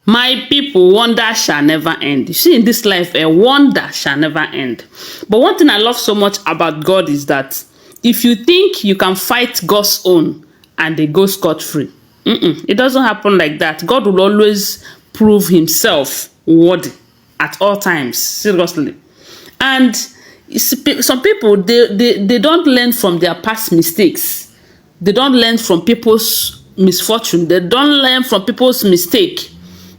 My people, wonder shall never end. You see, in this life, a wonder shall never end. But one thing I love so much about God is that if you think you can fight God's own and they go scot-free, it doesn't happen like that. God will always prove himself worthy at all times, seriously. And some people, they don't learn from their past mistakes. They don't learn from people's misfortune. They don't learn from people's mistake.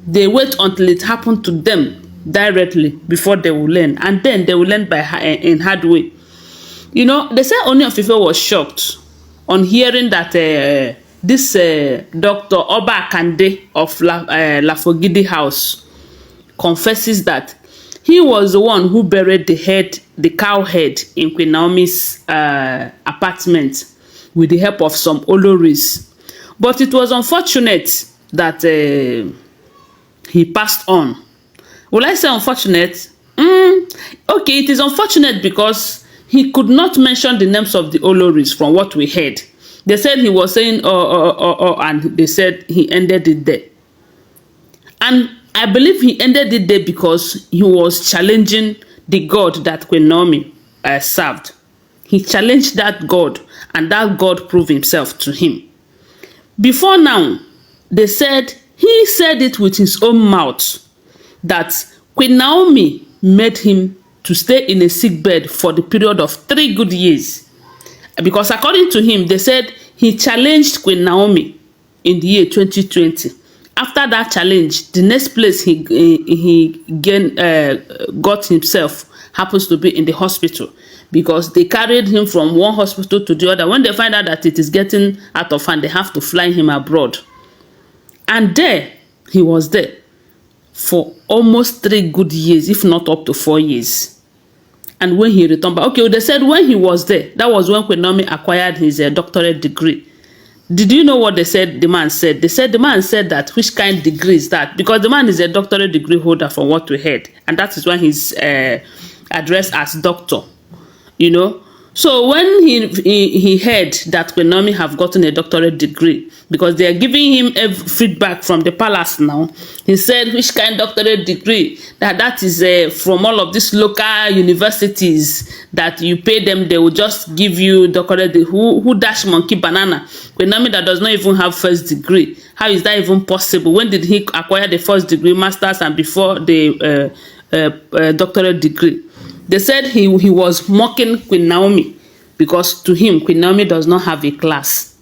They wait until it happened to them directly before they will learn, and then they will learn in hard way. You know, they say Ooni of Ife was shocked on hearing that this Dr. Oba Akande of Lafogidi House confesses that he was the one who buried the cow head in Queen Naomi's apartment with the help of some Olories. But it was unfortunate that he passed on. Will I say unfortunate? Okay, it is unfortunate because he could not mention the names of the Olories from what we heard. They said he was saying and they said he ended it there. And I believe he ended it there because he was challenging the God that Queen Naomi served. He challenged that God, and that God proved himself to him. Before now, they said he said it with his own mouth that Queen Naomi made him to stay in a sick bed for the period of 3 good years. Because according to him, they said he challenged Queen Naomi in the year 2020. After that challenge, the next place he got himself happens to be in the hospital, because they carried him from one hospital to the other. When they find out that it is getting out of hand, they have to fly him abroad. And there, he was there for almost 3 good years, if not up to 4 years. And when he returned back, okay, they said when he was there, that was when Queen Naomi acquired his doctorate degree. Did you know what they said the man said? They said the man said that which kind of degree is that? Because the man is a doctorate degree holder from what we heard. And that is why he's addressed as doctor, you know. So when he heard that Queen Naomi have gotten a doctorate degree, because they are giving him feedback from the palace now, he said, which kind of doctorate degree? That is from all of these local universities that you pay them, they will just give you doctorate. Who dash monkey banana? Queen Naomi that does not even have first degree. How is that even possible? When did he acquire the first degree, master's, and before the doctorate degree? They said he was mocking Queen Naomi because to him, Queen Naomi does not have a class.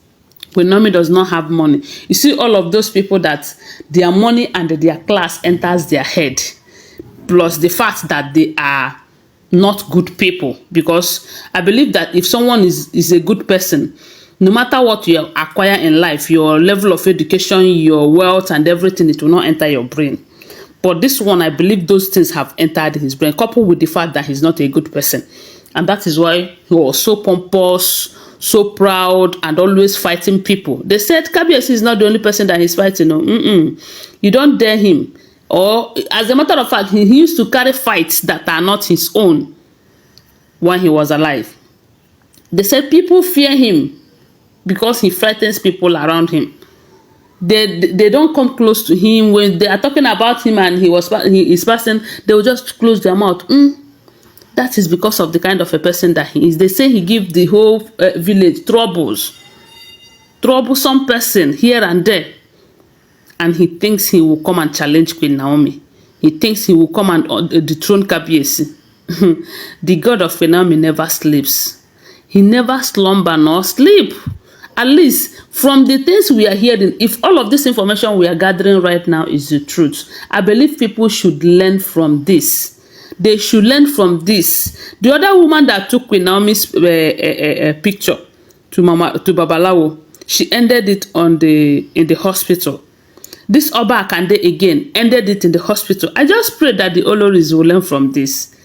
Queen Naomi does not have money. You see, all of those people that their money and their class enters their head, plus the fact that they are not good people. Because I believe that if someone is a good person, no matter what you acquire in life, your level of education, your wealth and everything, it will not enter your brain. But this one, I believe those things have entered his brain, coupled with the fact that he's not a good person. And that is why he was so pompous, so proud, and always fighting people. They said Kabiyesi is not the only person that he's fighting. No. You don't dare him. Or, as a matter of fact, he used to carry fights that are not his own when he was alive. They said people fear him because he frightens people around him. They don't come close to him. When they are talking about him and he is passing, they will just close their mouth. That is because of the kind of a person that he is. They say he gives the whole village troublesome person here and there. And he thinks he will come and challenge Queen Naomi. He thinks he will come and dethrone Kabiyesi. The God of Queen Naomi never sleeps. He never slumber nor sleep. At least from the things we are hearing, if all of this information we are gathering right now is the truth, I believe people should learn from this. They should learn from this. The other woman that took Queen Naomi's picture to Babalawo, she ended it in the hospital. This Oba Akande again ended it in the hospital. I just pray that the Olories will learn from this.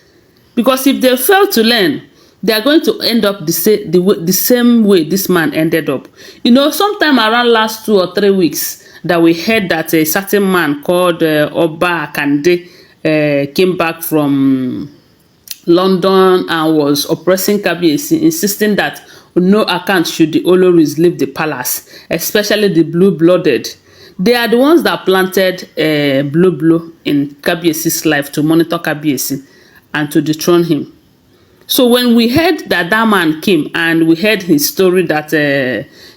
Because if they fail to learn, they are going to end up the same way this man ended up. You know, sometime around last 2 or 3 weeks that we heard that a certain man called Oba Akande came back from London and was oppressing Kabiyesi, insisting that on no account should the Olories leave the palace, especially the blue-blooded. They are the ones that planted Blue in Kabiesi's life to monitor Kabiesi and to dethrone him. So when we heard that that man came and we heard his story that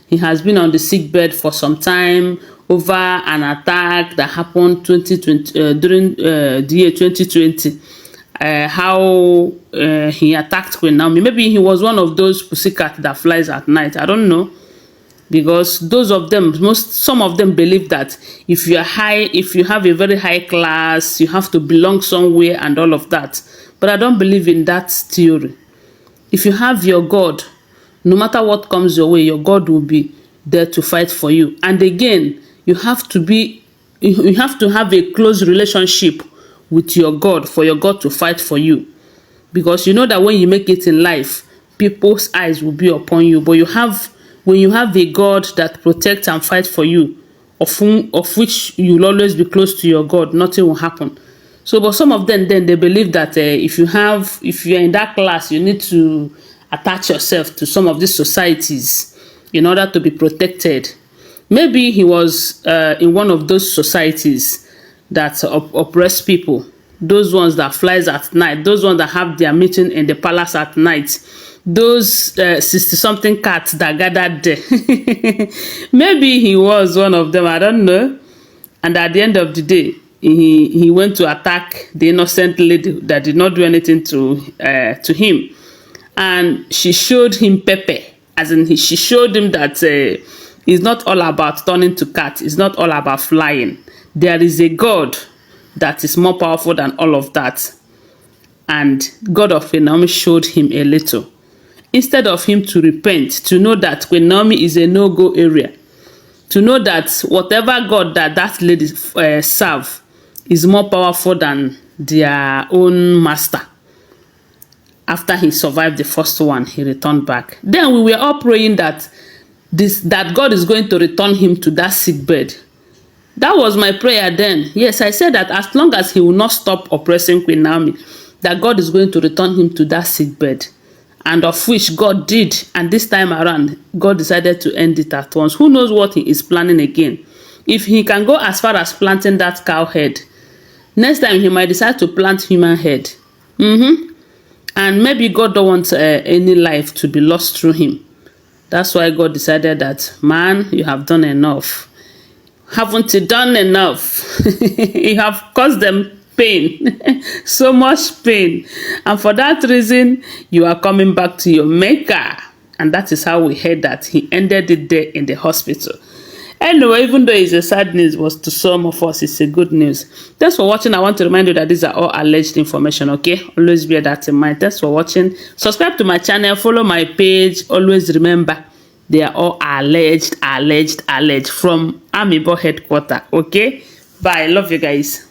he has been on the sick bed for some time over an attack that happened 2020 during the year 2020, how he attacked Queen Naomi. Maybe he was one of those pussycat that flies at night. I don't know, because those of them, some of them believe that if you are high, if you have a very high class, you have to belong somewhere and all of that. But I don't believe in that theory. If you have your God, no matter what comes your way, your God will be there to fight for you. And again, you have to have a close relationship with your God for your God to fight for you. Because you know that when you make it in life, people's eyes will be upon you. But when you have a God that protects and fights for you, of which you'll always be close to your God, nothing will happen. So, but some of them then they believe that if you're in that class, you need to attach yourself to some of these societies in order to be protected. Maybe he was in one of those societies that oppress people, those ones that flies at night, those ones that have their meeting in the palace at night, those 60-something cats that gathered there. Maybe he was one of them, I don't know. And at the end of the day, he went to attack the innocent lady that did not do anything to him, and she showed him pepper, as in she showed him that it's not all about turning to cat, it's not all about flying. There is a God that is more powerful than all of that, and God of Queen Naomi showed him a little. Instead of him to repent, to know that Queen Naomi is a no-go area, to know that whatever God that lady serve is more powerful than their own master. After he survived the first one, he returned back. Then we were all praying that God is going to return him to that sick bed. That was my prayer then. Yes, I said that as long as he will not stop oppressing Queen Naomi, that God is going to return him to that sick bed. And of which God did. And this time around, God decided to end it at once. Who knows what he is planning again? If he can go as far as planting that cow head, next time he might decide to plant human head. And maybe God don't want any life to be lost through him. That's why God decided that, man, you have done enough. Haven't you done enough? You have caused them pain, so much pain. And for that reason, you are coming back to your maker. And that is how we heard that he ended it there in the hospital. Anyway, even though it's a sad news, was to some of us, it's a good news. Thanks for watching. I want to remind you that these are all alleged information, okay? Always bear that in mind. Thanks for watching. Subscribe to my channel. Follow my page. Always remember, they are all alleged from Amiibo headquarters, okay? Bye. Love you guys.